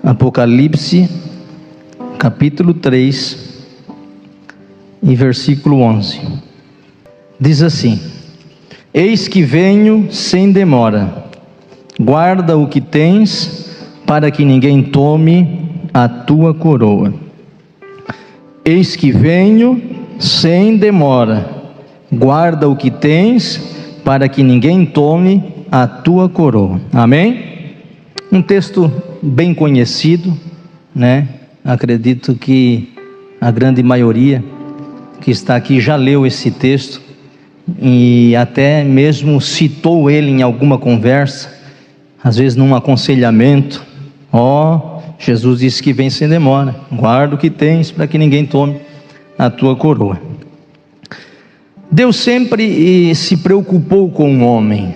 Apocalipse, capítulo 3, e versículo 11. Diz assim: Eis que venho sem demora, guarda o que tens, para que ninguém tome a tua coroa. Eis que venho sem demora, guarda o que tens, para que ninguém tome a tua coroa. Amém? Um texto bem conhecido, né? Acredito que a grande maioria que está aqui já leu esse texto e até mesmo citou ele em alguma conversa, às vezes num aconselhamento. Jesus disse que vem sem demora, guarda o que tens para que ninguém tome a tua coroa. Deus sempre se preocupou com o homem.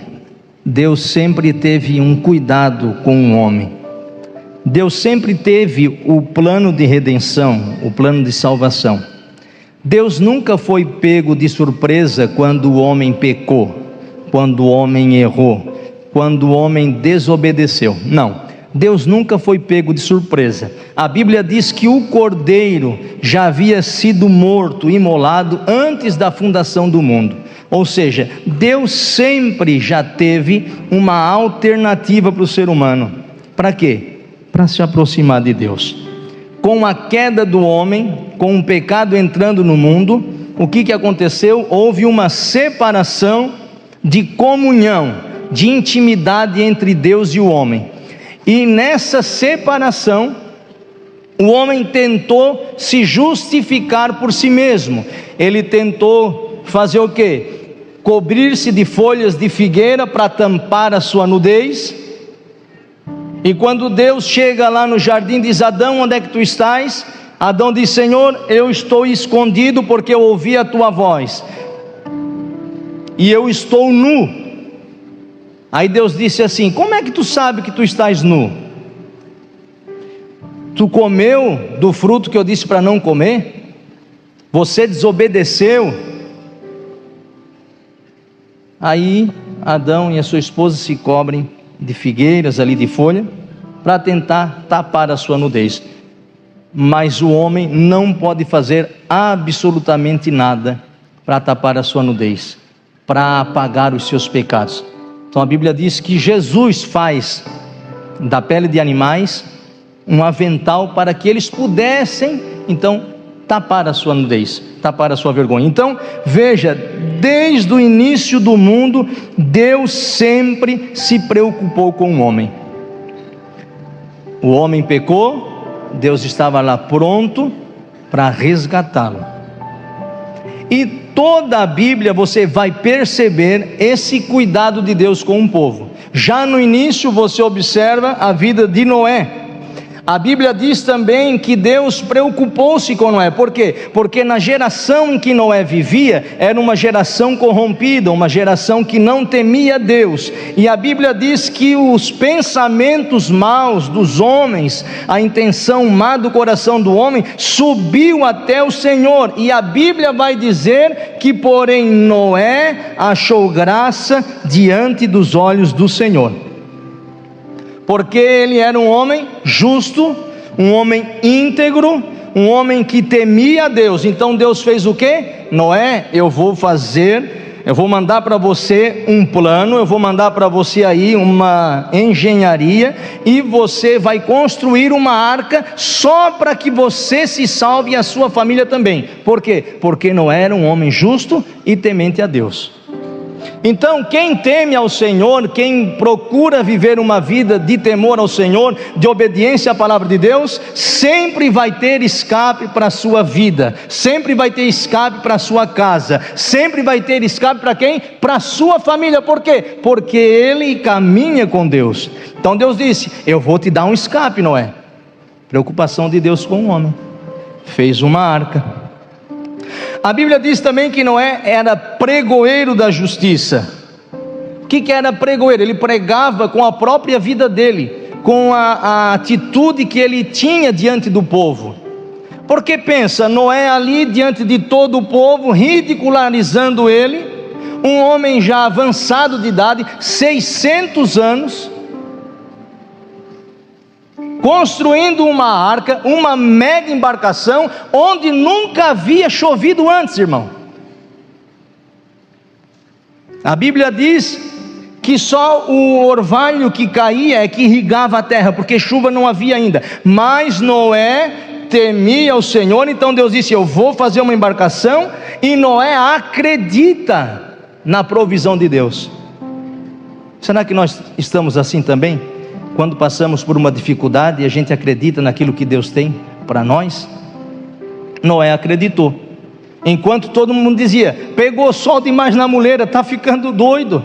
Deus sempre teve um cuidado com o homem. Deus sempre teve o plano de redenção, o plano de salvação. Deus nunca foi pego de surpresa quando o homem pecou, quando o homem errou, quando o homem desobedeceu. Não, Deus nunca foi pego de surpresa. A Bíblia diz que o cordeiro já havia sido morto, imolado antes da fundação do mundo. Ou seja, Deus sempre já teve uma alternativa para o ser humano. Para quê? Para se aproximar de Deus. Com a queda do homem, com o pecado entrando no mundo, o que aconteceu? Houve uma separação de comunhão, de intimidade entre Deus e o homem. E nessa separação, o homem tentou se justificar por si mesmo. Ele tentou fazer o quê? Cobrir-se de folhas de figueira para tampar a sua nudez. E quando Deus chega lá no jardim, diz: Adão, onde é que tu estás? Adão diz: Senhor, eu estou escondido porque eu ouvi a tua voz, e eu estou nu. Aí Deus disse assim: como é que tu sabe que tu estás nu? Tu comeu do fruto que eu disse para não comer? Você desobedeceu? Aí Adão e a sua esposa se cobrem de figueiras ali, de folha, para tentar tapar a sua nudez. Mas o homem não pode fazer absolutamente nada para tapar a sua nudez, para apagar os seus pecados. Então a Bíblia diz que Jesus faz da pele de animais um avental para que eles pudessem então tapar a sua nudez, tapar a sua vergonha. Então veja, desde o início do mundo, Deus sempre se preocupou com o homem. O homem pecou, Deus estava lá pronto para resgatá-lo. E toda a Bíblia você vai perceber esse cuidado de Deus com o povo. Já no início você observa a vida de Noé. A Bíblia diz também que Deus preocupou-se com Noé. Por quê? Porque na geração em que Noé vivia, era uma geração corrompida, uma geração que não temia Deus. E a Bíblia diz que os pensamentos maus dos homens, a intenção má do coração do homem, subiu até o Senhor. E a Bíblia vai dizer que, porém, Noé achou graça diante dos olhos do Senhor. Porque ele era um homem justo, um homem íntegro, um homem que temia a Deus. Então Deus fez o quê? Noé, eu vou mandar para você um plano, eu vou mandar para você aí uma engenharia, e você vai construir uma arca só para que você se salve e a sua família também. Por quê? Porque Noé era um homem justo e temente a Deus. Então quem teme ao Senhor, quem procura viver uma vida de temor ao Senhor, de obediência à palavra de Deus, sempre vai ter escape para a sua vida, sempre vai ter escape para a sua casa, sempre vai ter escape para quem? Para a sua família. Por quê? Porque ele caminha com Deus. Então Deus disse: eu vou te dar um escape, Noé. Preocupação de Deus com o homem. Fez uma arca. A Bíblia diz também que Noé era pregoeiro da justiça. O que era pregoeiro? Ele pregava com a própria vida dele, com a atitude que ele tinha diante do povo. Porque pensa, Noé ali diante de todo o povo, ridicularizando ele, um homem já avançado de idade, 600 anos, construindo uma arca, uma mega embarcação, onde nunca havia chovido antes, irmão. A Bíblia diz que só o orvalho que caía é que irrigava a terra, porque chuva não havia ainda. Mas Noé temia o Senhor, então Deus disse: eu vou fazer uma embarcação, e Noé acredita na provisão de Deus. Será que nós estamos assim também? Quando passamos por uma dificuldade, a gente acredita naquilo que Deus tem para nós? Noé acreditou, enquanto todo mundo dizia: pegou sol demais na muleira, está ficando doido,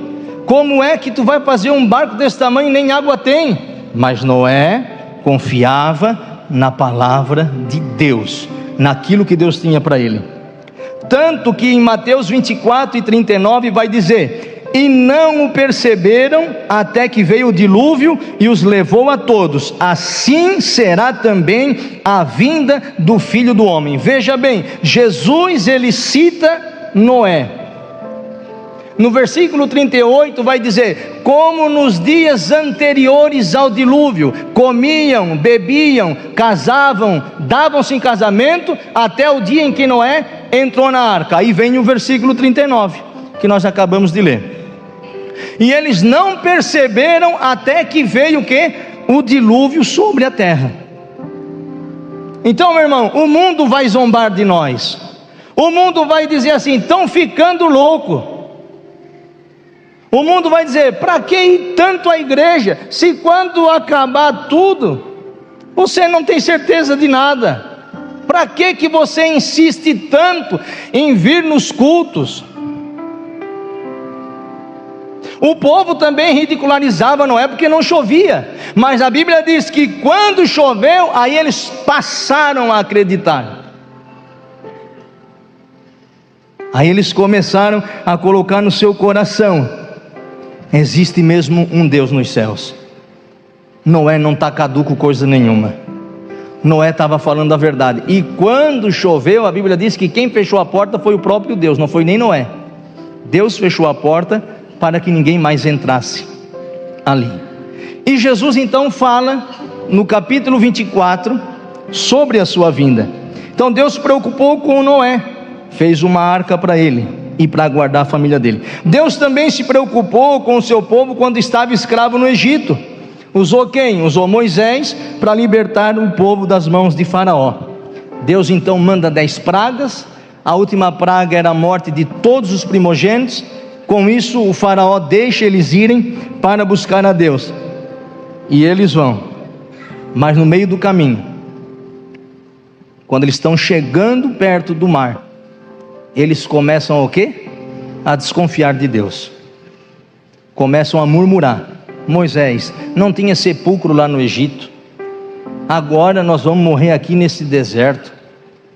como é que tu vai fazer um barco desse tamanho e nem água tem? Mas Noé confiava na palavra de Deus, naquilo que Deus tinha para ele. Tanto que em Mateus 24:39 vai dizer: e não o perceberam até que veio o dilúvio e os levou a todos. Assim será também a vinda do Filho do Homem. Veja bem, Jesus ele cita Noé. No versículo 38 vai dizer: como nos dias anteriores ao dilúvio, comiam, bebiam, casavam, davam-se em casamento, até o dia em que Noé entrou na arca. Aí vem o versículo 39, que nós acabamos de ler. E eles não perceberam até que veio o quê? O dilúvio sobre a terra. Então, meu irmão, o mundo vai zombar de nós. O mundo vai dizer assim: estão ficando louco. O mundo vai dizer: para que ir tanto à igreja, se quando acabar tudo, você não tem certeza de nada? Para que você insiste tanto em vir nos cultos? O povo também ridicularizava Noé porque não chovia, mas a Bíblia diz que quando choveu, aí eles passaram a acreditar. Aí eles começaram a colocar no seu coração: existe mesmo um Deus nos céus. Noé não está caduco coisa nenhuma. Noé estava falando a verdade. E quando choveu, a Bíblia diz que quem fechou a porta foi o próprio Deus, não foi nem Noé. Deus fechou a porta para que ninguém mais entrasse ali. E Jesus então fala no capítulo 24 sobre a sua vinda. Então Deus se preocupou com Noé, fez uma arca para ele e para guardar a família dele. Deus também se preocupou com o seu povo quando estava escravo no Egito. Usou quem? Usou Moisés para libertar o povo das mãos de Faraó. Deus então manda 10 pragas. A última praga era a morte de todos os primogênitos. Com isso o Faraó deixa eles irem para buscar a Deus, e eles vão. Mas no meio do caminho, quando eles estão chegando perto do mar, eles começam o quê? A desconfiar de Deus. Começam a murmurar: Moisés, não tinha sepulcro lá no Egito? Agora nós vamos morrer aqui nesse deserto.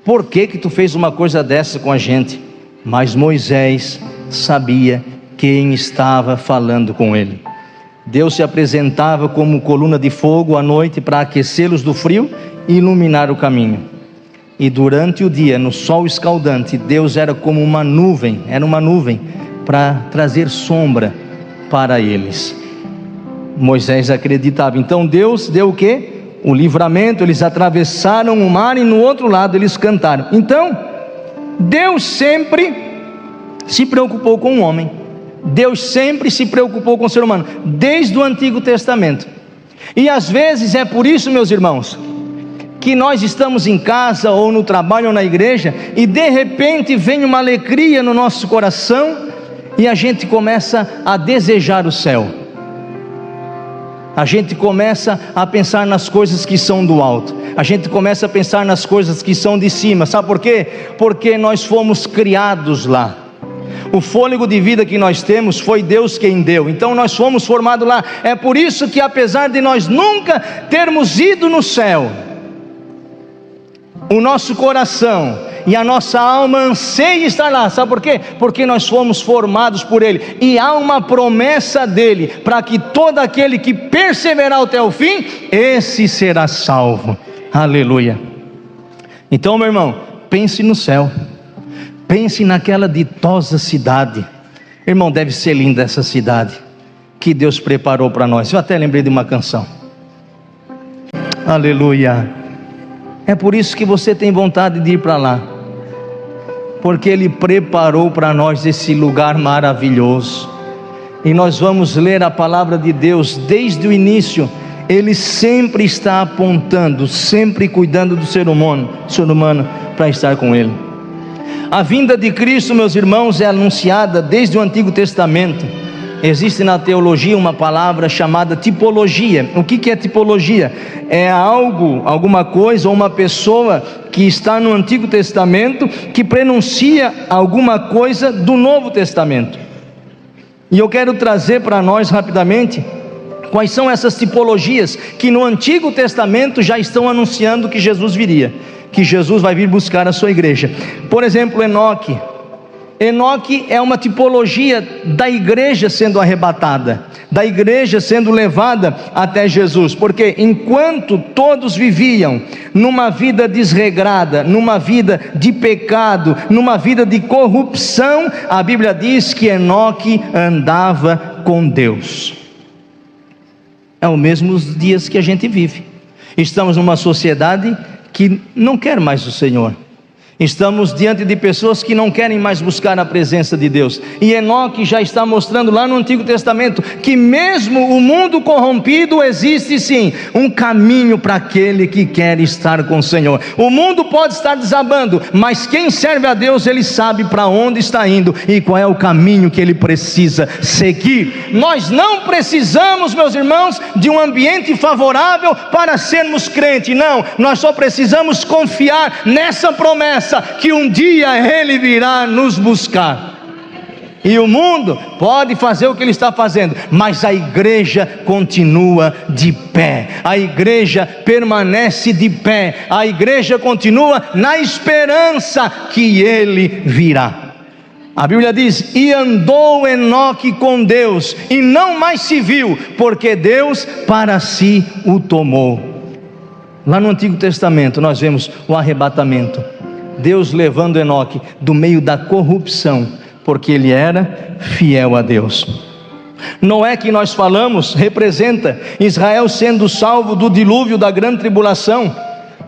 Por que tu fez uma coisa dessa com a gente? Mas Moisés sabia quem estava falando com ele. Deus se apresentava como coluna de fogo à noite para aquecê-los do frio e iluminar o caminho. E durante o dia, no sol escaldante, Deus era como uma nuvem, para trazer sombra para eles. Moisés acreditava. Então Deus deu o quê? O livramento. Eles atravessaram o mar e no outro lado eles cantaram. Então Deus sempre se preocupou com o homem. Deus sempre se preocupou com o ser humano, desde o Antigo Testamento. E às vezes é por isso, meus irmãos, que nós estamos em casa, ou no trabalho, ou na igreja, e de repente vem uma alegria no nosso coração, e a gente começa a desejar o céu. A gente começa a pensar nas coisas que são do alto. A gente começa a pensar nas coisas que são de cima. Sabe por quê? Porque nós fomos criados lá. O fôlego de vida que nós temos foi Deus quem deu. Então nós fomos formados lá. É por isso que, apesar de nós nunca termos ido no céu, o nosso coração e a nossa alma anseia estar lá. Sabe por quê? Porque nós fomos formados por Ele, e há uma promessa dEle, para que todo aquele que perseverar até o fim, esse será salvo. Aleluia. Então, meu irmão, pense no céu, pense naquela ditosa cidade. Irmão, deve ser linda essa cidade que Deus preparou para nós. Eu até lembrei de uma canção. Aleluia. É por isso que você tem vontade de ir para lá, porque Ele preparou para nós esse lugar maravilhoso. E nós vamos ler a palavra de Deus desde o início. Ele sempre está apontando, sempre cuidando do ser humano para estar com Ele. A vinda de Cristo, meus irmãos, é anunciada desde o Antigo Testamento. Existe na teologia uma palavra chamada tipologia. O que é tipologia? É alguma coisa ou uma pessoa que está no Antigo Testamento que prenuncia alguma coisa do Novo Testamento. E eu quero trazer para nós rapidamente quais são essas tipologias que no Antigo Testamento já estão anunciando que Jesus viria, que Jesus vai vir buscar a sua igreja. Por exemplo, Enoque. Enoque é uma tipologia da igreja sendo arrebatada, da igreja sendo levada até Jesus, porque enquanto todos viviam numa vida desregrada, numa vida de pecado, numa vida de corrupção, a Bíblia diz que Enoque andava com Deus. É os mesmos dias que a gente vive. Estamos numa sociedade que não quer mais o Senhor. Estamos diante de pessoas que não querem mais buscar a presença de Deus. E Enoque já está mostrando lá no Antigo Testamento que mesmo o mundo corrompido existe sim um caminho para aquele que quer estar com o Senhor. O mundo pode estar desabando, mas quem serve a Deus, ele sabe para onde está indo e qual é o caminho que ele precisa seguir. Nós não precisamos, meus irmãos, de um ambiente favorável para sermos crentes. Não, nós só precisamos confiar nessa promessa, que um dia Ele virá nos buscar. E o mundo pode fazer o que ele está fazendo, mas a igreja continua de pé, a igreja permanece de pé, a igreja continua na esperança que Ele virá. A Bíblia diz: e andou Enoque com Deus, e não mais se viu, porque Deus para si o tomou. Lá no Antigo Testamento nós vemos o arrebatamento, Deus levando Enoque do meio da corrupção, porque ele era fiel a Deus. Noé, que nós falamos, representa Israel sendo salvo do dilúvio da grande tribulação,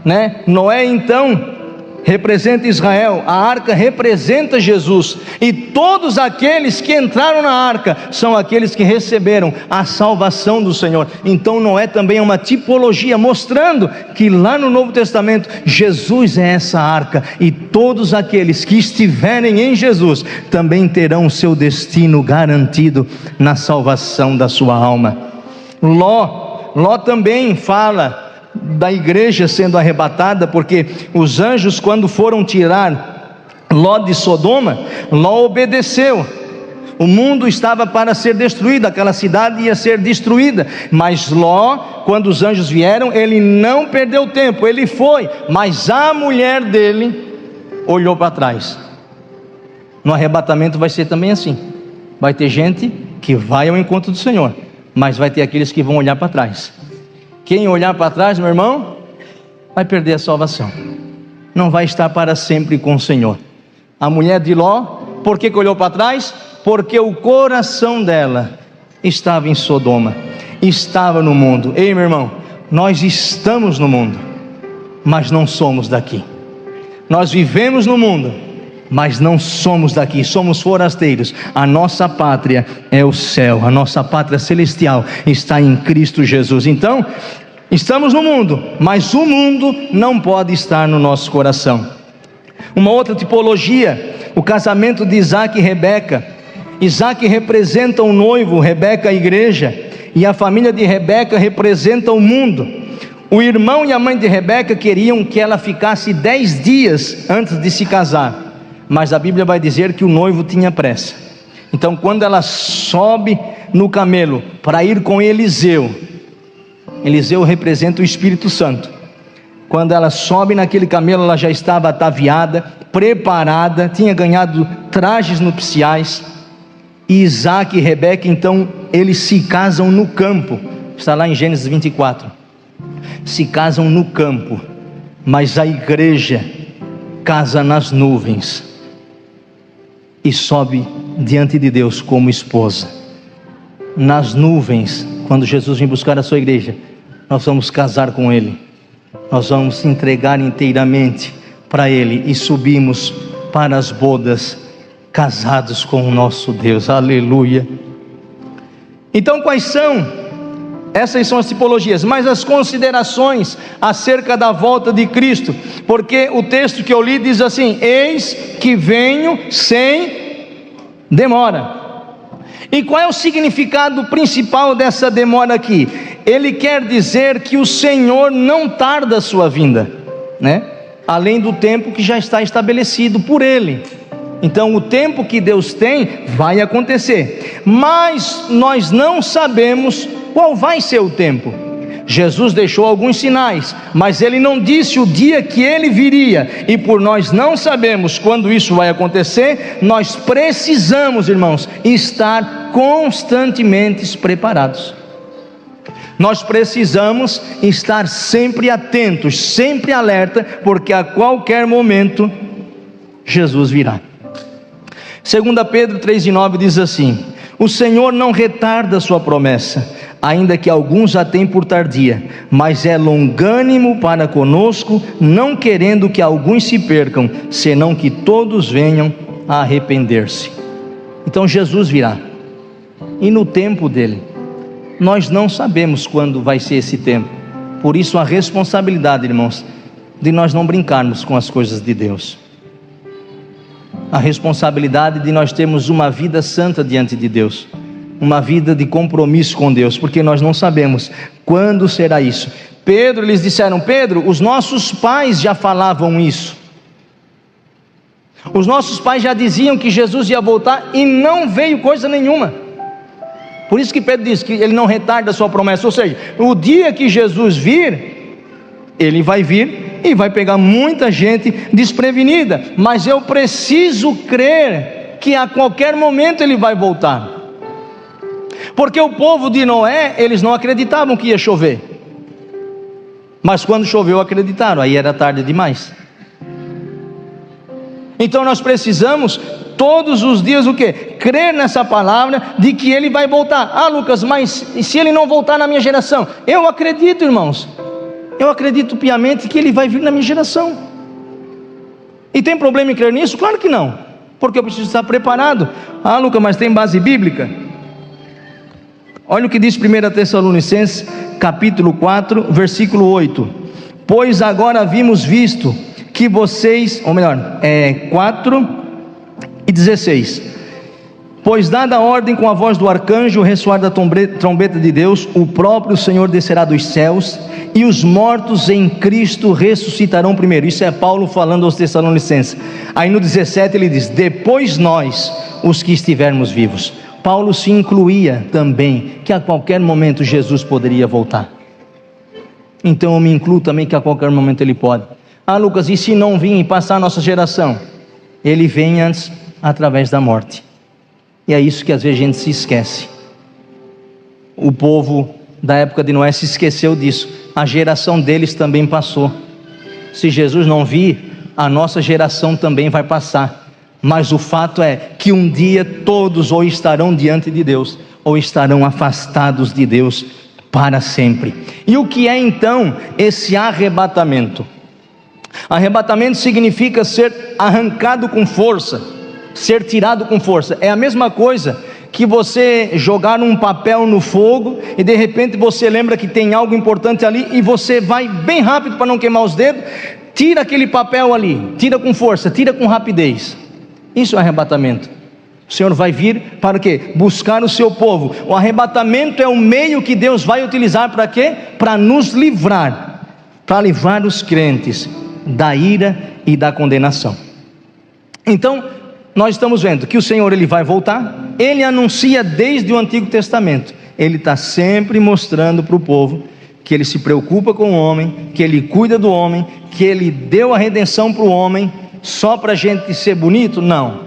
né? Noé então representa Israel, a arca representa Jesus, e todos aqueles que entraram na arca são aqueles que receberam a salvação do Senhor. Então Noé também é uma tipologia, mostrando que lá no Novo Testamento Jesus é essa arca, e todos aqueles que estiverem em Jesus também terão o seu destino garantido na salvação da sua alma. Ló também fala da igreja sendo arrebatada, porque os anjos, quando foram tirar Ló de Sodoma, Ló obedeceu. O mundo estava para ser destruído, aquela cidade ia ser destruída, mas Ló, quando os anjos vieram, ele não perdeu tempo, ele foi, mas a mulher dele olhou para trás. No arrebatamento vai ser também assim, vai ter gente que vai ao encontro do Senhor, mas vai ter aqueles que vão olhar para trás. Quem olhar para trás, meu irmão, vai perder a salvação, não vai estar para sempre com o Senhor. A mulher de Ló, por que olhou para trás? Porque o coração dela estava em Sodoma, estava no mundo. Ei, meu irmão, nós estamos no mundo, mas não somos daqui. Nós vivemos no mundo, mas não somos daqui, somos forasteiros. A nossa pátria é o céu, a nossa pátria celestial está em Cristo Jesus. Então, estamos no mundo, mas o mundo não pode estar no nosso coração. Uma outra tipologia, o casamento de Isaac e Rebeca. Isaac representa o noivo, Rebeca a igreja, e a família de Rebeca representa o mundo. O irmão e a mãe de Rebeca queriam que ela ficasse 10 dias antes de se casar, mas a Bíblia vai dizer que o noivo tinha pressa. Então quando ela sobe no camelo para ir com Eliseu, Eliseu representa o Espírito Santo. Quando ela sobe naquele camelo, ela já estava ataviada, preparada, tinha ganhado trajes nupciais. E Isaac e Rebeca, então, eles se casam no campo. Está lá em Gênesis 24. Se casam no campo, mas a igreja casa nas nuvens e sobe diante de Deus como esposa. Nas nuvens, quando Jesus vem buscar a sua igreja, nós vamos casar com Ele. nós vamos entregar inteiramente para Ele e subimos para as bodas, casados com o nosso Deus. Aleluia. Então, quais são? Essas são as tipologias, mas as considerações acerca da volta de Cristo, porque o texto que eu li diz assim: eis que venho sem demora. E qual é o significado principal dessa demora aqui? Ele quer dizer que o Senhor não tarda a sua vinda, né? Além do tempo que já está estabelecido por Ele. Então o tempo que Deus tem vai acontecer, mas nós não sabemos qual vai ser o tempo. Jesus deixou alguns sinais, mas Ele não disse o dia que Ele viria, e por nós não sabemos quando isso vai acontecer, nós precisamos, irmãos, estar constantemente preparados. Nós precisamos estar sempre atentos, sempre alerta, porque a qualquer momento Jesus virá. 2 Pedro 3,9 diz assim: o Senhor não retarda a sua promessa, ainda que alguns a tenham por tardia, mas é longânimo para conosco, não querendo que alguns se percam, senão que todos venham a arrepender-se. Então Jesus virá, e no tempo dele. Nós não sabemos quando vai ser esse tempo. Por isso a responsabilidade, irmãos, de nós não brincarmos com as coisas de Deus. A responsabilidade de nós termos uma vida santa diante de Deus, uma vida de compromisso com Deus, porque nós não sabemos quando será isso. Pedro, eles disseram: Pedro, os nossos pais já falavam isso. Os nossos pais já diziam que Jesus ia voltar e não veio coisa nenhuma. Por isso que Pedro diz que ele não retarda a sua promessa, ou seja, o dia que Jesus vir, ele vai vir e vai pegar muita gente desprevenida, mas eu preciso crer que a qualquer momento ele vai voltar, porque o povo de Noé, eles não acreditavam que ia chover, mas quando choveu acreditaram, aí era tarde demais. Então nós precisamos todos os dias o quê? Crer nessa palavra de que ele vai voltar. Ah, Lucas, mas e se ele não voltar na minha geração? Eu acredito, irmãos, eu acredito piamente que ele vai vir na minha geração. E tem problema em crer nisso? Claro que não, porque eu preciso estar preparado. Ah, Lucas, mas tem base bíblica? Olha o que diz 1 Tessalonicenses capítulo 4, versículo 8: pois agora vimos visto que vocês, ou melhor, 4:16: pois dada a ordem com a voz do arcanjo, o ressoar da trombeta de Deus, o próprio Senhor descerá dos céus, e os mortos em Cristo ressuscitarão primeiro. Isso é Paulo falando aos Tessalonicenses. Aí no 17 ele diz: depois nós, os que estivermos vivos. Paulo se incluía também que a qualquer momento Jesus poderia voltar. Então eu me incluo também que a qualquer momento ele pode. Ah, Lucas, e se não vir e passar a nossa geração? Ele vem antes através da morte. E é isso que às vezes a gente se esquece. O povo da época de Noé se esqueceu disso. A geração deles também passou. Se Jesus não vir, a nossa geração também vai passar. Mas o fato é que um dia todos ou estarão diante de Deus, ou estarão afastados de Deus para sempre. E o que é então esse arrebatamento? Arrebatamento significa ser arrancado com força, ser tirado com força. É a mesma coisa que você jogar um papel no fogo e de repente você lembra que tem algo importante ali e você vai bem rápido para não queimar os dedos, tira aquele papel ali, tira com força, tira com rapidez. Isso é arrebatamento. O Senhor vai vir para o quê? Buscar o seu povo. O arrebatamento é o meio que Deus vai utilizar para quê? Para nos livrar, para livrar os crentes da ira e da condenação. Então nós estamos vendo que o Senhor ele vai voltar. Ele anuncia desde o Antigo Testamento. Ele está sempre mostrando para o povo que ele se preocupa com o homem, que ele cuida do homem, que ele deu a redenção para o homem só para a gente ser bonito? Não,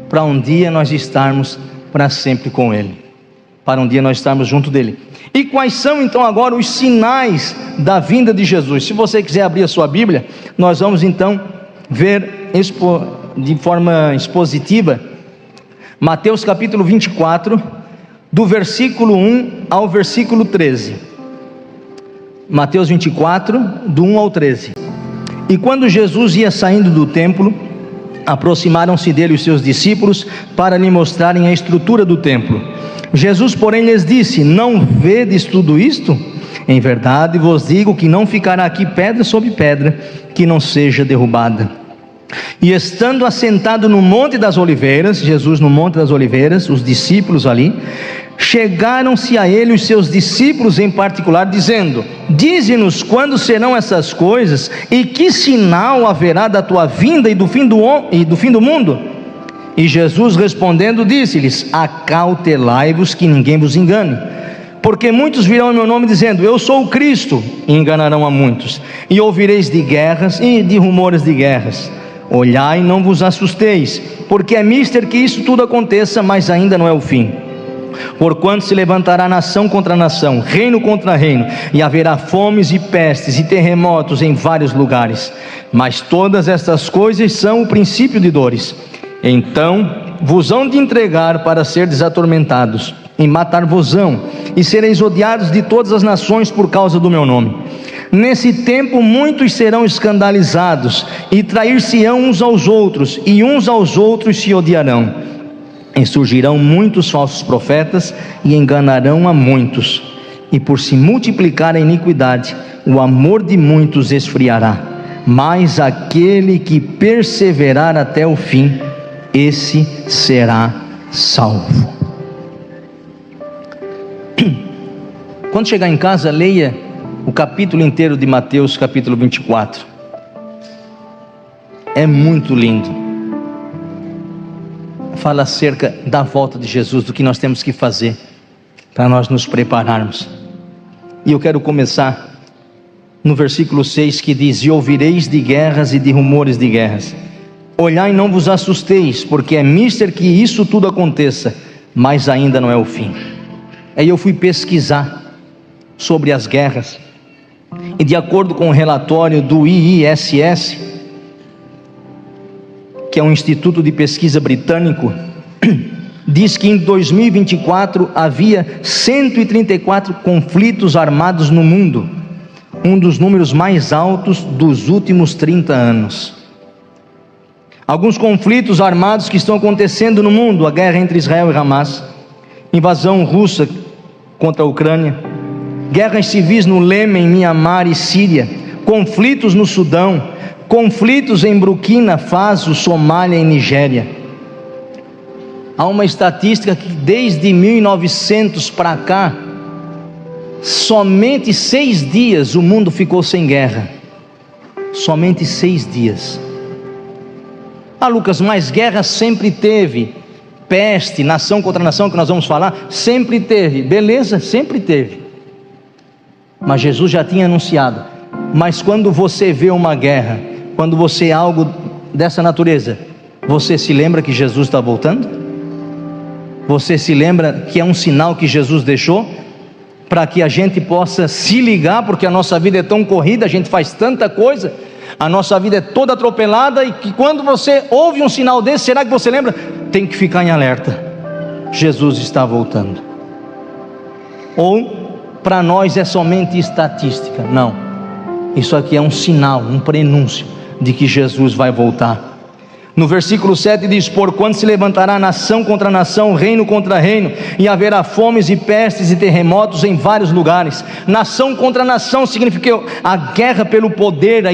para um dia nós estarmos para sempre com ele, para um dia nós estarmos junto dele. E quais são então agora os sinais da vinda de Jesus? Se você quiser abrir a sua Bíblia, nós vamos então ver de forma expositiva Mateus capítulo 24, do versículo 1 ao versículo 13. Mateus 24, do 1 ao 13. E quando Jesus ia saindo do templo, aproximaram-se dele os seus discípulos para lhe mostrarem a estrutura do templo. Jesus, porém, lhes disse: não vedes tudo isto? Em verdade vos digo que não ficará aqui pedra sobre pedra que não seja derrubada. E estando assentado no Monte das Oliveiras, Jesus no Monte das Oliveiras, os discípulos ali, chegaram-se a ele os seus discípulos em particular, dizendo: dize-nos quando serão essas coisas, e que sinal haverá da tua vinda e do fim do mundo? E Jesus respondendo disse-lhes: acautelai-vos que ninguém vos engane, porque muitos virão em meu nome dizendo: eu sou o Cristo, e enganarão a muitos. E ouvireis de guerras e de rumores de guerras. Olhai e não vos assusteis, porque é mister que isso tudo aconteça, mas ainda não é o fim. Porquanto se levantará nação contra nação, reino contra reino, e haverá fomes e pestes e terremotos em vários lugares. Mas todas estas coisas são o princípio de dores. Então vos hão de entregar para serdes atormentados, e matar-vos-ão, e sereis odiados de todas as nações por causa do meu nome. Nesse tempo muitos serão escandalizados, e trair-se-ão uns aos outros, e uns aos outros se odiarão. E surgirão muitos falsos profetas, e enganarão a muitos. E por se multiplicar a iniquidade, o amor de muitos esfriará. Mas aquele que perseverar até o fim, esse será salvo. Quando chegar em casa, leia o capítulo inteiro de Mateus, capítulo 24. É muito lindo. Fala acerca da volta de Jesus, do que nós temos que fazer para nós nos prepararmos. E eu quero começar no versículo 6, que diz: e ouvireis de guerras e de rumores de guerras. Olhai e não vos assusteis, porque é mister que isso tudo aconteça, mas ainda não é o fim. Aí eu fui pesquisar sobre as guerras, e de acordo com o relatório do IISS, que é um instituto de pesquisa britânico, diz que em 2024 havia 134 conflitos armados no mundo, um dos números mais altos dos últimos 30 anos. Alguns conflitos armados que estão acontecendo no mundo: a guerra entre Israel e Hamas, invasão russa contra a Ucrânia, guerras civis no Iêmen, Mianmar e Síria, conflitos no Sudão, conflitos em Burkina Faso, Somália e Nigéria. Há uma estatística que desde 1900 para cá, somente 6 dias o mundo ficou sem guerra. Somente 6 dias. Ah, Lucas, mas guerra sempre teve. Peste, nação contra nação, que nós vamos falar, sempre teve. Beleza, sempre teve. Mas Jesus já tinha anunciado. Mas quando você vê uma guerra, quando você algo dessa natureza, você se lembra que Jesus está voltando? Você se lembra que é um sinal que Jesus deixou para que a gente possa se ligar, porque a nossa vida é tão corrida, a gente faz tanta coisa, a nossa vida é toda atropelada, e que quando você ouve um sinal desse, será que você lembra? Tem que ficar em alerta. Jesus está voltando. Ou para nós é somente estatística? Não, isso aqui é um sinal, um prenúncio de que Jesus vai voltar. No versículo 7 diz: porquanto se levantará nação contra nação, reino contra reino, e haverá fomes e pestes e terremotos em vários lugares. Nação contra nação significa a guerra pelo poder, a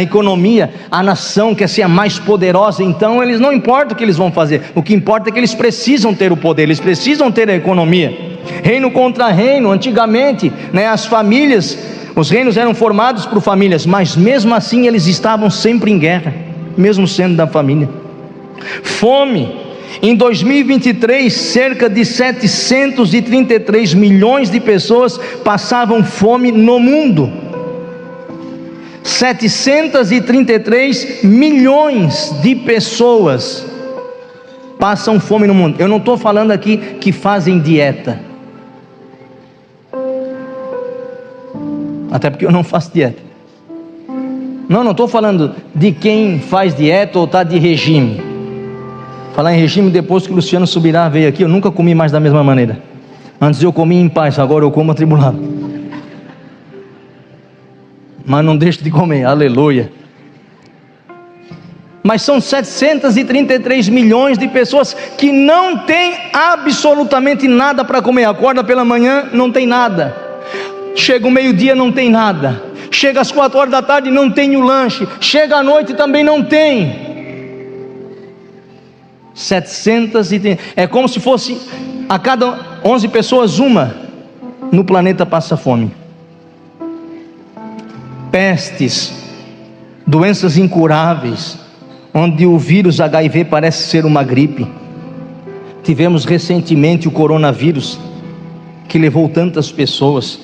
economia. A nação quer ser a mais poderosa, então eles não importa o que eles vão fazer, o que importa é que eles precisam ter o poder, eles precisam ter a economia. Reino contra reino. Antigamente, as famílias, os reinos eram formados por famílias, mas mesmo assim eles estavam sempre em guerra, mesmo sendo da família. Fome. Em 2023, cerca de 733 milhões de pessoas passavam fome no mundo. 733 milhões de pessoas passam fome no mundo. Eu não estou falando aqui que fazem dieta, até porque eu não faço dieta. Não estou falando de quem faz dieta ou está de regime. Falar em regime, depois que o Luciano Subirá veio aqui, eu nunca comi mais da mesma maneira. Antes eu comia em paz, agora eu como atribulado. mas não deixo de comer, aleluia. Mas são 733 milhões de pessoas que não têm absolutamente nada para comer. Acorda pela manhã, não tem nada. Chega o meio-dia, não tem nada. Chega às 4 horas da tarde, não tem o lanche. Chega à noite, também não tem. 730. É como se fosse a cada 11 pessoas, uma no planeta passa fome. Pestes, doenças incuráveis, onde o vírus HIV parece ser uma gripe. Tivemos recentemente o coronavírus, que levou tantas pessoas.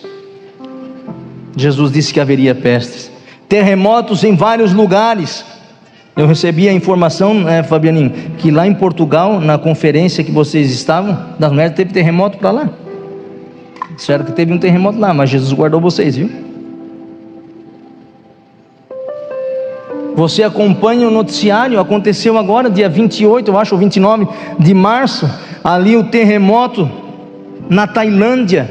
Jesus disse que haveria pestes. Terremotos em vários lugares. Eu recebi a informação, Fabianinho, que lá em Portugal, na conferência que vocês estavam, das mulheres, teve terremoto para lá. Disseram que teve um terremoto lá, mas Jesus guardou vocês, viu? Você acompanha o noticiário, aconteceu agora, dia 28, eu acho, ou 29 de março, ali o terremoto na Tailândia.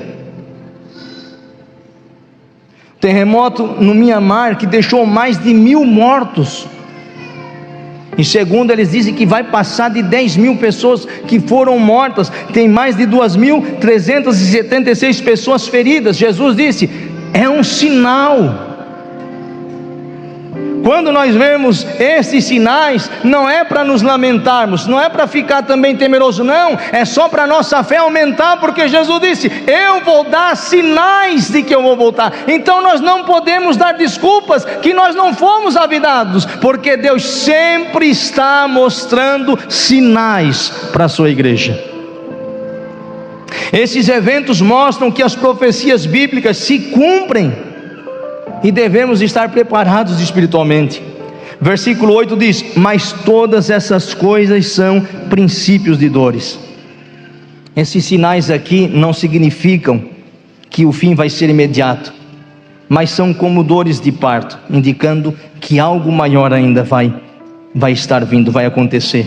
Terremoto no Mianmar, que deixou mais de 1.000 mortos. E segundo eles dizem que vai passar de 10 mil pessoas que foram mortas. Tem mais de 2.376 pessoas feridas. Jesus disse, é um sinal. Quando nós vemos esses sinais, não é para nos lamentarmos, não é para ficar também temeroso, não, é só para a nossa fé aumentar, porque Jesus disse, eu vou dar sinais de que eu vou voltar. Então nós não podemos dar desculpas que nós não fomos avisados, porque Deus sempre está mostrando sinais para a sua igreja. Esses eventos mostram que as profecias bíblicas se cumprem, e devemos estar preparados espiritualmente. Versículo 8 diz, mas todas essas coisas são princípios de dores. Esses sinais aqui não significam que o fim vai ser imediato, mas são como dores de parto, indicando que algo maior ainda vai estar vindo, vai acontecer.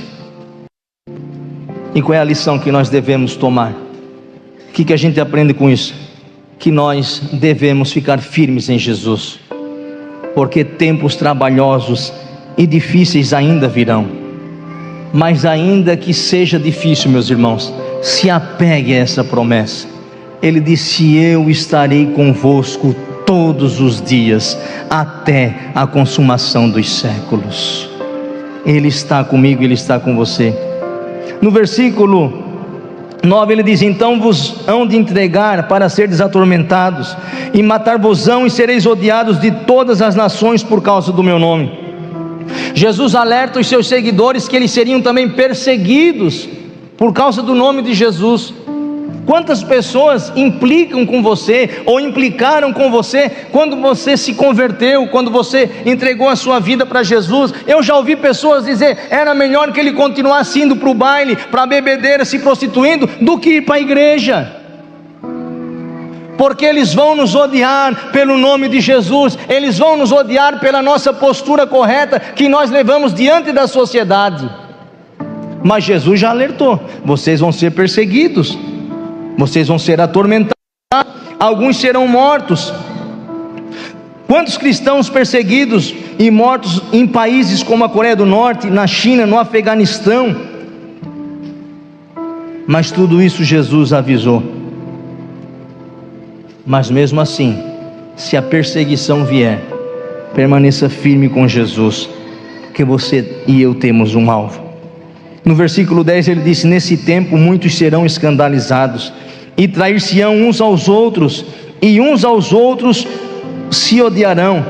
E qual é a lição que nós devemos tomar? O que a gente aprende com isso? Que nós devemos ficar firmes em Jesus, porque tempos trabalhosos e difíceis ainda virão. Mas ainda que seja difícil, meus irmãos, se apegue a essa promessa. Ele disse, eu estarei convosco todos os dias, até a consumação dos séculos. Ele está comigo, Ele está com você. No versículo 9 ele diz, então vos hão de entregar para seres atormentados, e matar-vos-ão, e sereis odiados de todas as nações por causa do meu nome. Jesus alerta os seus seguidores que eles seriam também perseguidos por causa do nome de Jesus. Quantas pessoas implicam com você, ou implicaram com você, quando você se converteu, quando você entregou a sua vida para Jesus? Eu já ouvi pessoas dizer, era melhor que ele continuasse indo para o baile, para a bebedeira, se prostituindo, do que ir para a igreja. Porque eles vão nos odiar pelo nome de Jesus, eles vão nos odiar pela nossa postura correta, que nós levamos diante da sociedade. Mas Jesus já alertou, vocês vão ser perseguidos, vocês vão ser atormentados, alguns serão mortos. Quantos cristãos perseguidos e mortos em países como a Coreia do Norte, na China, no Afeganistão? Mas tudo isso Jesus avisou. Mas mesmo assim, se a perseguição vier, permaneça firme com Jesus, porque você e eu temos um alvo. No versículo 10 ele disse, nesse tempo muitos serão escandalizados, e trair-se-ão uns aos outros, e uns aos outros se odiarão.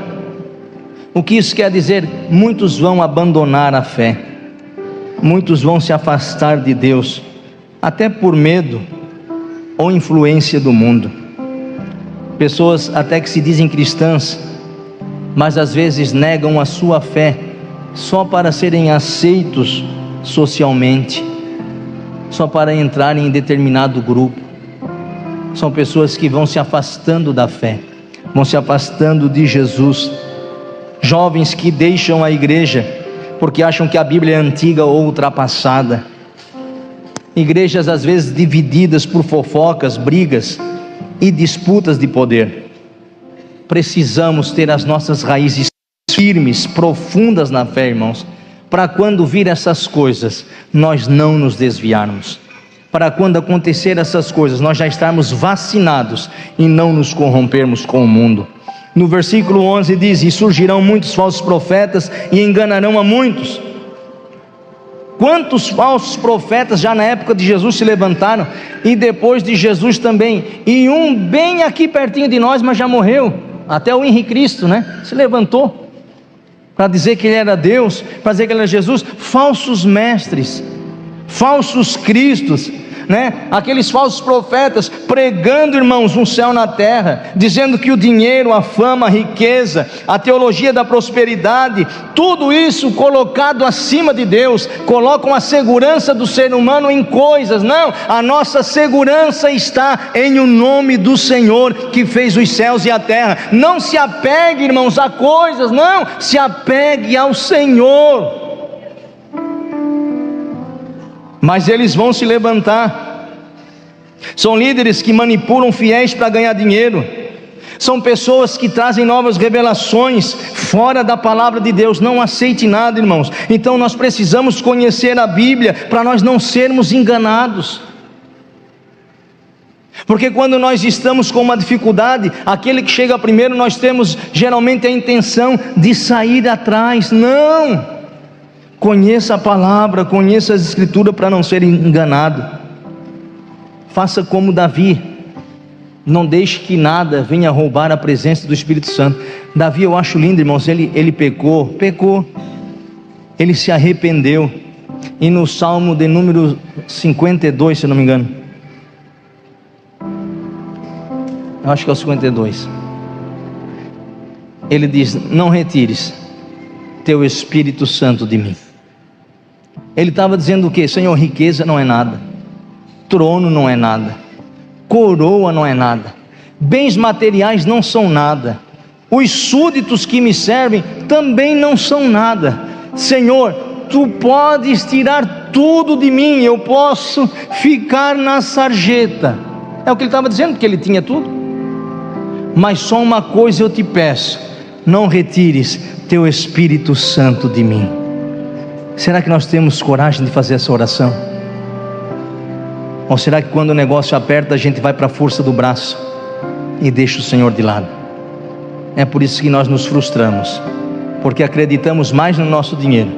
O que isso quer dizer? Muitos vão abandonar a fé, muitos vão se afastar de Deus, até por medo ou influência do mundo. Pessoas até que se dizem cristãs, mas às vezes negam a sua fé, só para serem aceitos socialmente, só para entrarem em determinado grupo. São pessoas que vão se afastando da fé, vão se afastando de Jesus. Jovens que deixam a igreja porque acham que a Bíblia é antiga ou ultrapassada. Igrejas às vezes divididas por fofocas, brigas e disputas de poder. precisamos ter as nossas raízes firmes, profundas na fé, irmãos, para quando vir essas coisas, nós não nos desviarmos, para quando acontecer essas coisas, nós já estarmos vacinados e não nos corrompermos com o mundo. No versículo 11 diz: e surgirão muitos falsos profetas e enganarão a muitos. Quantos falsos profetas já na época de Jesus se levantaram, e depois de Jesus também, e um bem aqui pertinho de nós, mas já morreu, até o Henrique Cristo, né? Se levantou para dizer que ele era Deus, para dizer que ele era Jesus. Falsos mestres, falsos cristos, né? Aqueles falsos profetas pregando, irmãos, um céu na terra, dizendo que o dinheiro, a fama, a riqueza, a teologia da prosperidade, tudo isso colocado acima de Deus, colocam a segurança do ser humano em coisas. Não, a nossa segurança está em o nome do Senhor que fez os céus e a terra. Não se apegue, irmãos, a coisas, não, se apegue ao Senhor. Mas eles vão se levantar. São líderes que manipulam fiéis para ganhar dinheiro. São pessoas que trazem novas revelações fora da palavra de Deus. Não aceite nada, irmãos. Então nós precisamos conhecer a Bíblia para nós não sermos enganados. Porque quando nós estamos com uma dificuldade, aquele que chega primeiro, nós temos geralmente a intenção de sair atrás. Não! Conheça a palavra, conheça as escrituras para não ser enganado. Faça como Davi, não deixe que nada venha roubar a presença do Espírito Santo. Davi, eu acho lindo, irmãos, ele pecou, ele se arrependeu, e no Salmo de número 52, se eu não me engano, eu acho que é o 52, ele diz: não retires teu Espírito Santo de mim. Ele estava dizendo o que? Senhor, riqueza não é nada, trono não é nada, coroa não é nada, bens materiais não são nada, os súditos que me servem também não são nada. Senhor, tu podes tirar tudo de mim, eu posso ficar na sarjeta. É o que ele estava dizendo, que ele tinha tudo. Mas só uma coisa eu te peço: não retires teu Espírito Santo de mim. Será que nós temos coragem de fazer essa oração? Ou será que quando o negócio aperta, a gente vai para a força do braço e deixa o Senhor de lado? É por isso que nós nos frustramos, porque acreditamos mais no nosso dinheiro,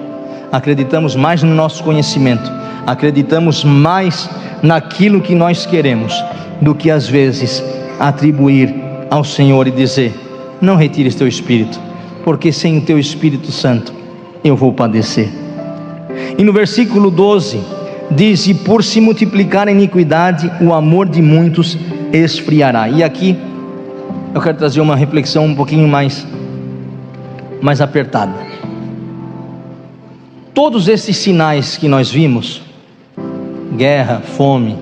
acreditamos mais no nosso conhecimento, acreditamos mais naquilo que nós queremos, do que às vezes atribuir ao Senhor e dizer: não retires teu Espírito, porque sem o teu Espírito Santo eu vou padecer. E no versículo 12 diz: e por se multiplicar a iniquidade, o amor de muitos esfriará. E aqui eu quero trazer uma reflexão um pouquinho mais apertada. Todos esses sinais que nós vimos, guerra, fome,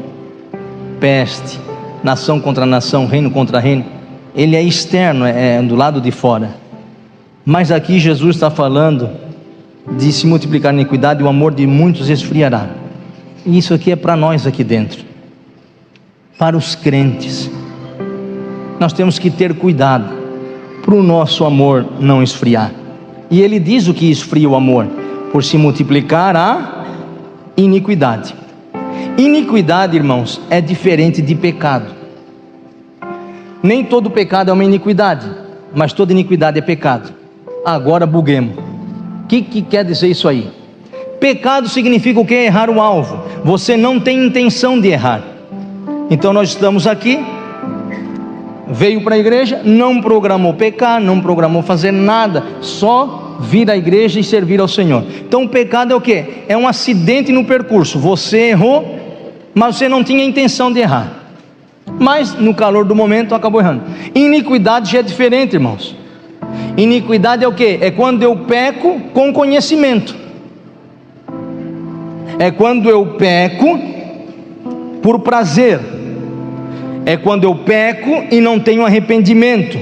peste, nação contra nação, reino contra reino, ele é externo, é do lado de fora. Mas aqui Jesus está falando de se multiplicar a iniquidade, o amor de muitos esfriará. E isso aqui é para nós aqui dentro, para os crentes. Nós temos que ter cuidado para o nosso amor não esfriar. E ele diz o que esfria o amor: por se multiplicar a iniquidade. Iniquidade, irmãos, é diferente de pecado. Nem todo pecado é uma iniquidade, mas toda iniquidade é pecado. Agora buguemos. O que quer dizer isso aí? Pecado significa o que? Errar o alvo. Você não tem intenção de errar. Então nós estamos aqui, veio para a igreja, não programou pecar, não programou fazer nada, só vir à igreja e servir ao Senhor. Então o pecado é o que? É um acidente no percurso. Você errou, mas você não tinha intenção de errar, mas no calor do momento acabou errando. Iniquidade já é diferente, irmãos. Iniquidade é o que? É quando eu peco com conhecimento. É quando eu peco por prazer. É quando eu peco e não tenho arrependimento.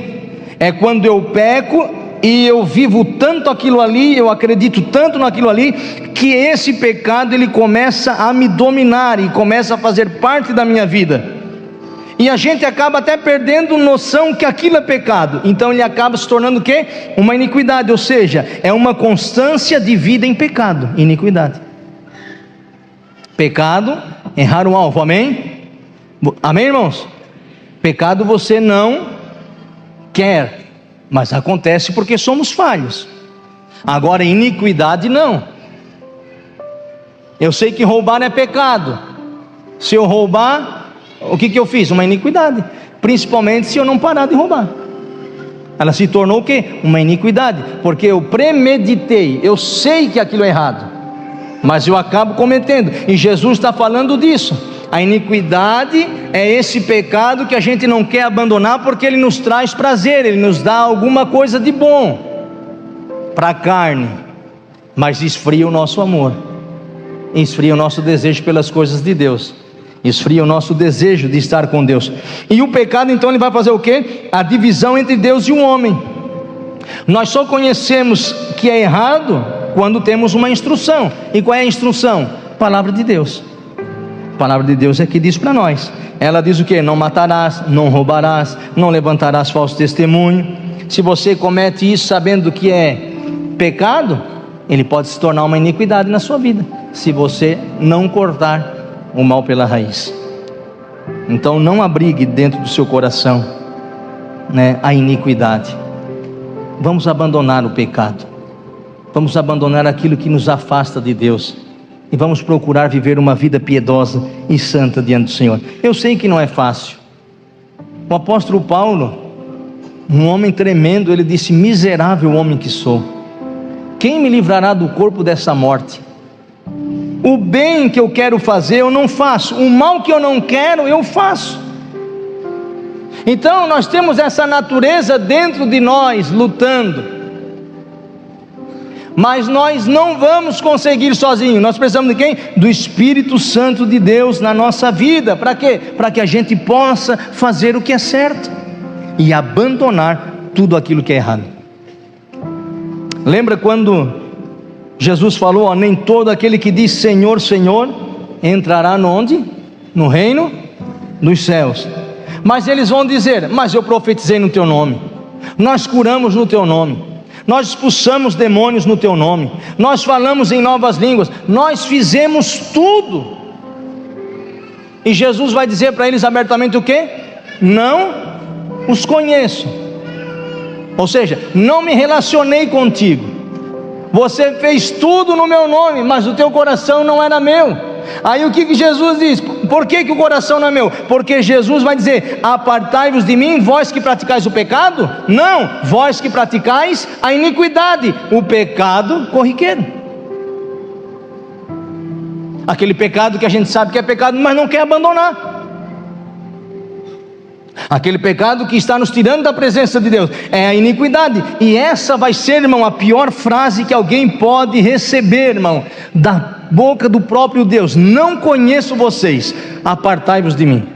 É quando eu peco e eu vivo tanto aquilo ali, eu acredito tanto naquilo ali, que esse pecado ele começa a me dominar e começa a fazer parte da minha vida. e a gente acaba até perdendo noção que aquilo é pecado. Então ele acaba se tornando o quê? Uma iniquidade, ou seja, é uma constância de vida em pecado, iniquidade. Pecado, errar o alvo, amém? Amém, irmãos? Pecado você não quer, mas acontece porque somos falhos. Agora iniquidade não. Eu sei que roubar é pecado. Se eu roubar, o que eu fiz? Uma iniquidade. Principalmente se eu não parar de roubar. Ela se tornou o quê? Uma iniquidade. Porque eu premeditei, eu sei que aquilo é errado, mas eu acabo cometendo. E Jesus está falando disso. A iniquidade é esse pecado que a gente não quer abandonar, porque ele nos traz prazer, ele nos dá alguma coisa de bom para a carne, mas esfria o nosso amor, esfria o nosso desejo pelas coisas de Deus, esfria o nosso desejo de estar com Deus. E o pecado então ele vai fazer o quê? A divisão entre Deus e o homem. Nós só conhecemos que é errado quando temos uma instrução. E qual é a instrução? Palavra de Deus. A palavra de Deus é que diz para nós. Ela diz o quê? Não matarás, não roubarás, não levantarás falso testemunho. Se você comete isso sabendo que é pecado, ele pode se tornar uma iniquidade na sua vida, se você não cortar o mal pela raiz. Então não abrigue dentro do seu coração, a iniquidade. Vamos abandonar o pecado, vamos abandonar aquilo que nos afasta de Deus, e vamos procurar viver uma vida piedosa e santa diante do Senhor. Eu sei que não é fácil. O apóstolo Paulo, um homem tremendo, ele disse: miserável homem que sou, quem me livrará do corpo dessa morte? O bem que eu quero fazer eu não faço, o mal que eu não quero eu faço. Então nós temos essa natureza dentro de nós lutando, mas nós não vamos conseguir sozinhos. Nós precisamos de quem? Do Espírito Santo de Deus na nossa vida. Para quê? Para que a gente possa fazer o que é certo e abandonar tudo aquilo que é errado. Lembra quando Jesus falou: nem todo aquele que diz Senhor, Senhor entrará onde? No reino dos céus. Mas eles vão dizer: mas eu profetizei no teu nome, nós curamos no teu nome, nós expulsamos demônios no teu nome, nós falamos em novas línguas, nós fizemos tudo. E Jesus vai dizer para eles abertamente o quê? Não os conheço. Ou seja, não me relacionei contigo. Você fez tudo no meu nome, mas o teu coração não era meu. Aí o que Jesus diz? Por que o coração não é meu? Porque Jesus vai dizer: apartai-vos de mim, vós que praticais o pecado? Não, vós que praticais a iniquidade, o pecado corriqueiro. Aquele pecado que a gente sabe que é pecado, mas não quer abandonar. Aquele pecado que está nos tirando da presença de Deus, é a iniquidade. E essa vai ser, irmão, a pior frase que alguém pode receber, irmão, da boca do próprio Deus: não conheço vocês, apartai-vos de mim,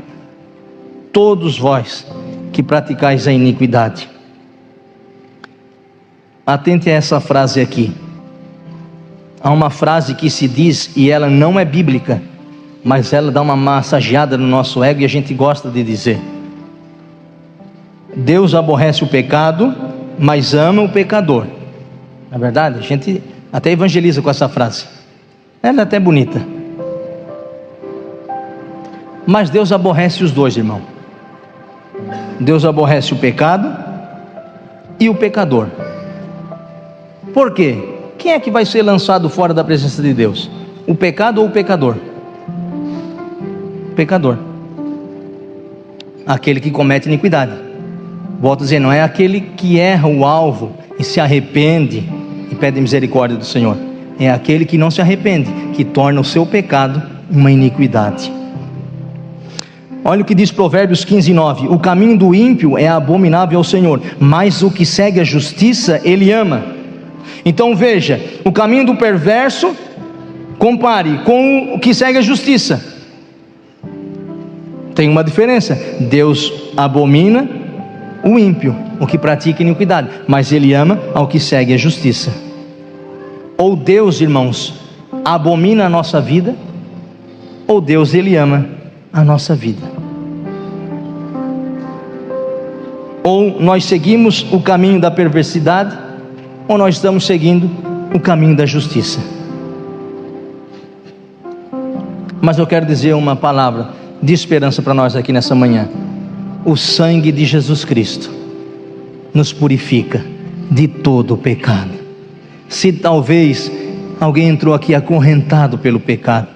todos vós que praticais a iniquidade. Atente a essa frase aqui. Há uma frase que se diz, e ela não é bíblica, mas ela dá uma massageada no nosso ego, e a gente gosta de dizer: Deus aborrece o pecado, mas ama o pecador. Na verdade, a gente até evangeliza com essa frase. Ela é até bonita. Mas Deus aborrece os dois, irmão. Deus aborrece o pecado e o pecador. Por quê? Quem é que vai ser lançado fora da presença de Deus? O pecado ou o pecador? Pecador. Aquele que comete iniquidade. Volto a dizer, não é aquele que erra o alvo e se arrepende e pede misericórdia do Senhor. É aquele que não se arrepende, que torna o seu pecado uma iniquidade. Olha o que diz Provérbios 15:9: o caminho do ímpio é abominável ao Senhor, mas o que segue a justiça ele ama. Então veja, o caminho do perverso, compare com o que segue a justiça. Tem uma diferença. Deus abomina o ímpio, o que pratica iniquidade, mas ele ama ao que segue a justiça. Ou Deus, irmãos, abomina a nossa vida, ou Deus, ele ama a nossa vida. Ou nós seguimos o caminho da perversidade, ou nós estamos seguindo o caminho da justiça. Mas eu quero dizer uma palavra de esperança para nós aqui nessa manhã. O sangue de Jesus Cristo nos purifica de todo o pecado. Se talvez alguém entrou aqui acorrentado pelo pecado,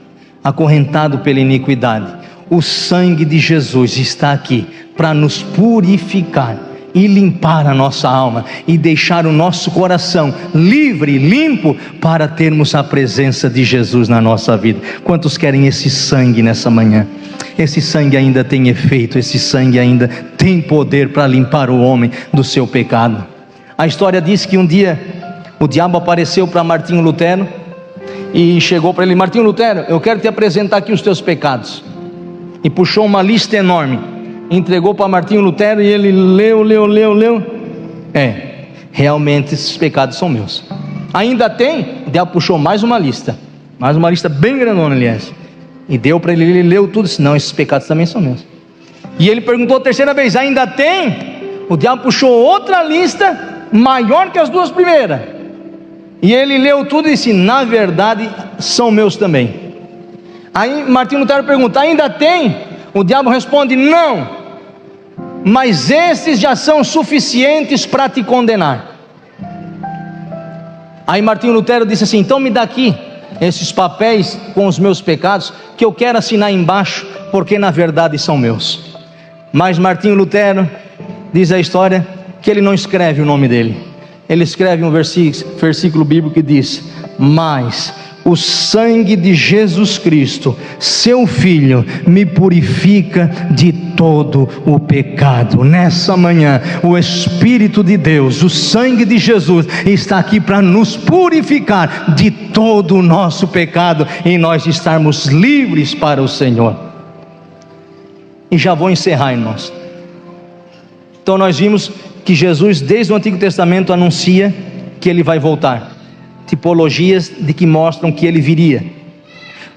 acorrentado pela iniquidade, o sangue de Jesus está aqui para nos purificar e limpar a nossa alma e deixar o nosso coração livre, limpo, para termos a presença de Jesus na nossa vida. Quantos querem esse sangue nessa manhã? Esse sangue ainda tem efeito, esse sangue ainda tem poder para limpar o homem do seu pecado. A história diz que um dia o diabo apareceu para Martinho Lutero e chegou para ele: Martinho Lutero, eu quero te apresentar aqui os teus pecados. E puxou uma lista enorme, entregou para Martinho Lutero, e ele leu. Realmente esses pecados são meus. Ainda tem? O diabo puxou mais uma lista bem grandona, aliás, e deu para ele. Ele leu tudo e disse: não, esses pecados também são meus. E ele perguntou a terceira vez: ainda tem? O diabo puxou outra lista maior que as duas primeiras, e ele leu tudo e disse: na verdade são meus também. Aí Martinho Lutero pergunta: ainda tem? O diabo responde: não, mas esses já são suficientes para te condenar. Aí Martinho Lutero disse assim: então me dá aqui esses papéis com os meus pecados, que eu quero assinar embaixo, porque na verdade são meus. Mas Martinho Lutero, diz a história, que ele não escreve o nome dele. Ele escreve um versículo bíblico que diz: mas o sangue de Jesus Cristo, seu Filho, me purifica de todo o pecado. Nessa manhã, o Espírito de Deus, o sangue de Jesus, está aqui para nos purificar de todo o nosso pecado, e nós estarmos livres para o Senhor. E já vou encerrar, irmãos. Então nós vimos que Jesus, desde o Antigo Testamento, anuncia que Ele vai voltar. Tipologias de que mostram que Ele viria.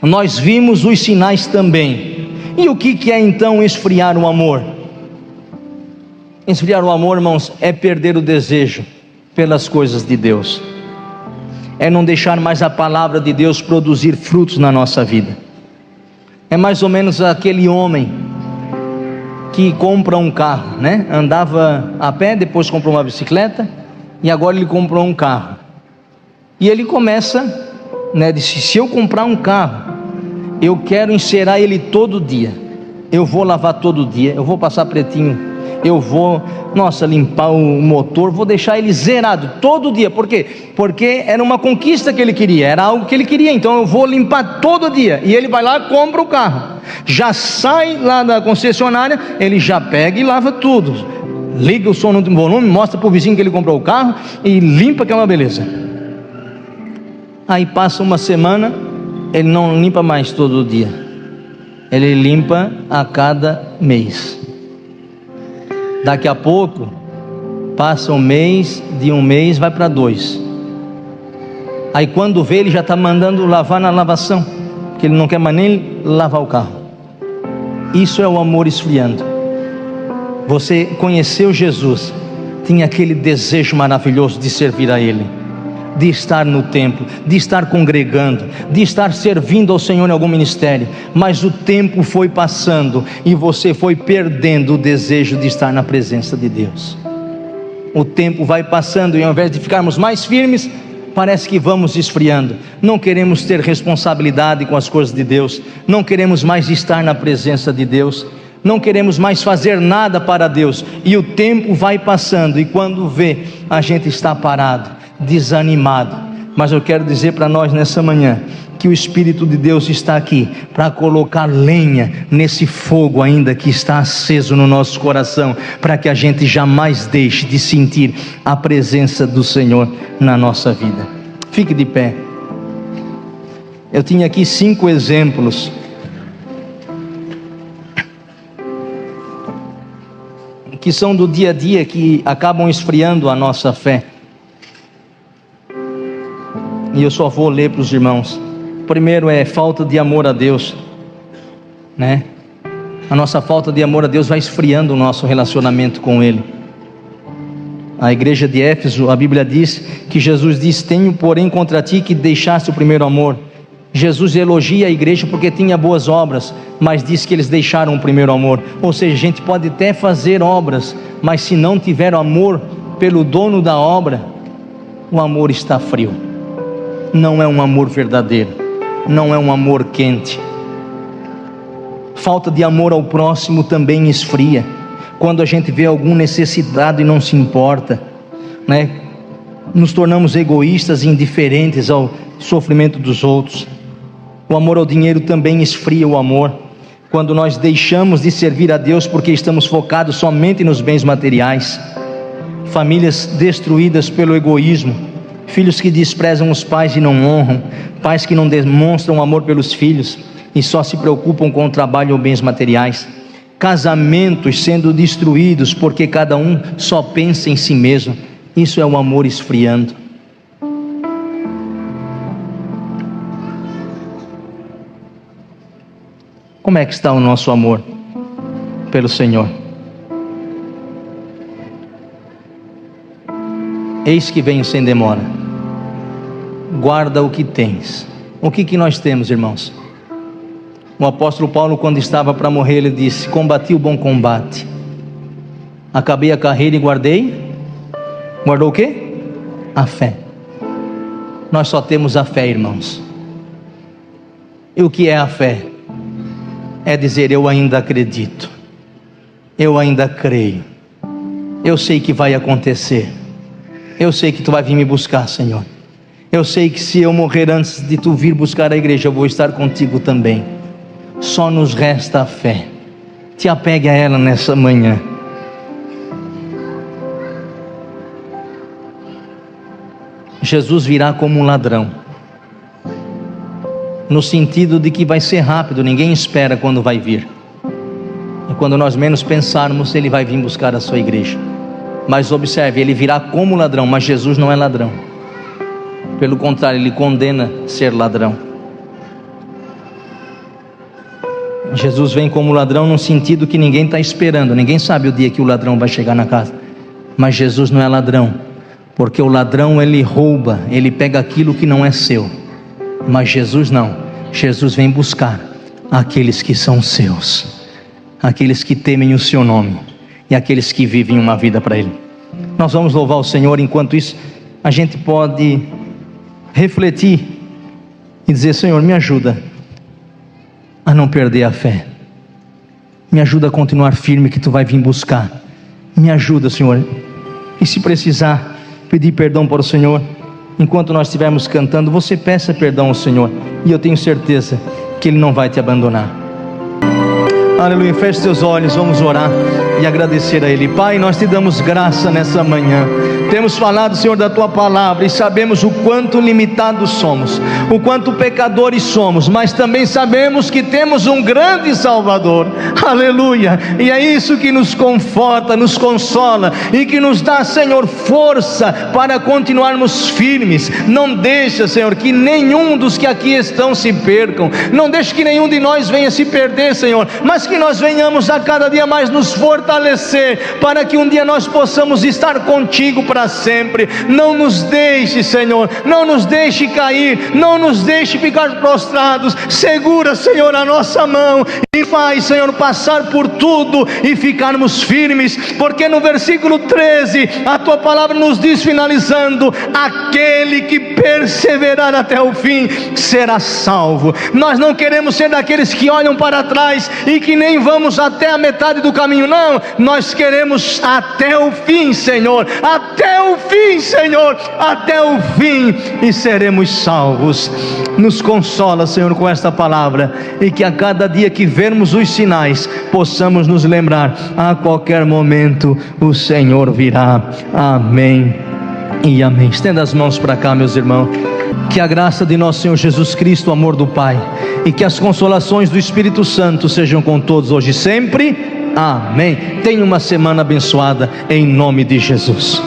Nós vimos os sinais também. E o que é então esfriar o amor? Esfriar o amor, irmãos, é perder o desejo pelas coisas de Deus. É não deixar mais a palavra de Deus produzir frutos na nossa vida. É mais ou menos aquele homem que compra um carro, né? Andava a pé, depois comprou uma bicicleta, e agora ele comprou um carro. E ele começa, né? Disse: se eu comprar um carro, eu quero encerar ele todo dia. Eu vou lavar todo dia, eu vou passar pretinho, eu vou, limpar o motor, vou deixar ele zerado todo dia. Por quê? Porque era uma conquista que ele queria, era algo que ele queria. Então eu vou limpar todo dia. E ele vai lá, compra o carro, já sai lá da concessionária, ele já pega e lava tudo, liga o som no volume, mostra para o vizinho que ele comprou o carro e limpa, que é uma beleza. Aí passa uma semana, ele não limpa mais todo dia, ele limpa a cada mês. Daqui a pouco passa um mês, de um mês vai para 2. Aí quando vê, ele já está mandando lavar na lavação, porque ele não quer mais nem lavar o carro. Isso é o amor esfriando. Você conheceu Jesus, tinha aquele desejo maravilhoso de servir a Ele, de estar no templo, de estar congregando, de estar servindo ao Senhor em algum ministério, mas o tempo foi passando e você foi perdendo o desejo de estar na presença de Deus. O tempo vai passando e ao invés de ficarmos mais firmes, parece que vamos esfriando. Não queremos ter responsabilidade com as coisas de Deus, não queremos mais estar na presença de Deus, não queremos mais fazer nada para Deus, e o tempo vai passando, e quando vê, a gente está parado, desanimado. Mas eu quero dizer para nós nessa manhã, que o Espírito de Deus está aqui para colocar lenha nesse fogo ainda que está aceso no nosso coração, para que a gente jamais deixe de sentir a presença do Senhor na nossa vida. Fique de pé. Eu tinha aqui 5 exemplos que são do dia a dia, que acabam esfriando a nossa fé. E eu só vou ler para os irmãos. Primeiro é falta de amor a Deus, né? A nossa falta de amor a Deus vai esfriando o nosso relacionamento com Ele. a igreja de Éfeso, a Bíblia diz que Jesus diz: tenho porém contra ti que deixaste o primeiro amor. Jesus elogia a igreja porque tinha boas obras, mas diz que eles deixaram o primeiro amor. Ou seja, a gente pode até fazer obras, mas se não tiver amor pelo dono da obra, o amor está frio, não é um amor verdadeiro, não é um amor quente. Falta de amor ao próximo também esfria. Quando a gente vê algum necessitado e não se importa, né? Nos tornamos egoístas e indiferentes ao sofrimento dos outros. O amor ao dinheiro também esfria o amor. Quando nós deixamos de servir a Deus porque estamos focados somente nos bens materiais. Famílias destruídas pelo egoísmo, filhos que desprezam os pais e não honram, pais que não demonstram amor pelos filhos e só se preocupam com o trabalho ou bens materiais. Casamentos sendo destruídos porque cada um só pensa em si mesmo. Isso é o amor esfriando. Como é que está o nosso amor pelo Senhor? Eis que venho sem demora. Guarda o que tens. O que nós temos, irmãos? O apóstolo Paulo, quando estava para morrer, ele disse: combati o bom combate, acabei a carreira e guardou o quê? A fé. Nós só temos a fé, irmãos. E o que é a fé? É dizer: eu ainda acredito, eu ainda creio, eu sei que vai acontecer, eu sei que tu vai vir me buscar, Senhor, eu sei que se eu morrer antes de tu vir buscar a igreja, eu vou estar contigo também. Só nos resta a fé. Te apegue a ela nessa manhã. Jesus virá como um ladrão, no sentido de que vai ser rápido, ninguém espera quando vai vir, e quando nós menos pensarmos, ele vai vir buscar a sua igreja. Mas observe, ele virá como ladrão, mas Jesus não é ladrão, pelo contrário, ele condena ser ladrão. Jesus vem como ladrão no sentido que ninguém está esperando, ninguém sabe o dia que o ladrão vai chegar na casa, mas Jesus não é ladrão, porque o ladrão ele rouba, ele pega aquilo que não é seu, mas Jesus não. Jesus vem buscar aqueles que são seus, aqueles que temem o seu nome e aqueles que vivem uma vida para Ele. Nós vamos louvar o Senhor. Enquanto isso, a gente pode refletir e dizer: Senhor, me ajuda a não perder a fé, me ajuda a continuar firme que Tu vai vir buscar, me ajuda, Senhor. E se precisar pedir perdão para o Senhor, enquanto nós estivermos cantando, você peça perdão ao Senhor, e eu tenho certeza que Ele não vai te abandonar. Aleluia. Feche seus olhos, vamos orar e agradecer a Ele. Pai, nós te damos graça nessa manhã. Temos falado, Senhor, da Tua palavra, e sabemos o quanto limitados somos, o quanto pecadores somos, mas também sabemos que temos um grande Salvador. Aleluia. E é isso que nos conforta, nos consola e que nos dá, Senhor, força para continuarmos firmes. Não deixa, Senhor, que nenhum dos que aqui estão se percam, não deixe que nenhum de nós venha se perder, Senhor, mas que nós venhamos a cada dia mais nos fortalecer, para que um dia nós possamos estar contigo para sempre. Não nos deixe, Senhor, não nos deixe cair, não nos deixe ficar prostrados. Segura, Senhor, a nossa mão e faz, Senhor, passar por tudo e ficarmos firmes, porque no versículo 13 a Tua palavra nos diz, finalizando: aquele que perseverar até o fim será salvo. Nós não queremos ser daqueles que olham para trás e que nem vamos até a metade do caminho, não. Nós queremos até o fim, Senhor, até o fim, Senhor, até o fim, e seremos salvos. Nos consola, Senhor, com esta palavra, e que a cada dia que vermos os sinais, possamos nos lembrar: a qualquer momento o Senhor virá. Amém e amém. Estenda as mãos para cá, meus irmãos. Que a graça de nosso Senhor Jesus Cristo, o amor do Pai, e que as consolações do Espírito Santo sejam com todos hoje e sempre. Amém. Tenha uma semana abençoada em nome de Jesus.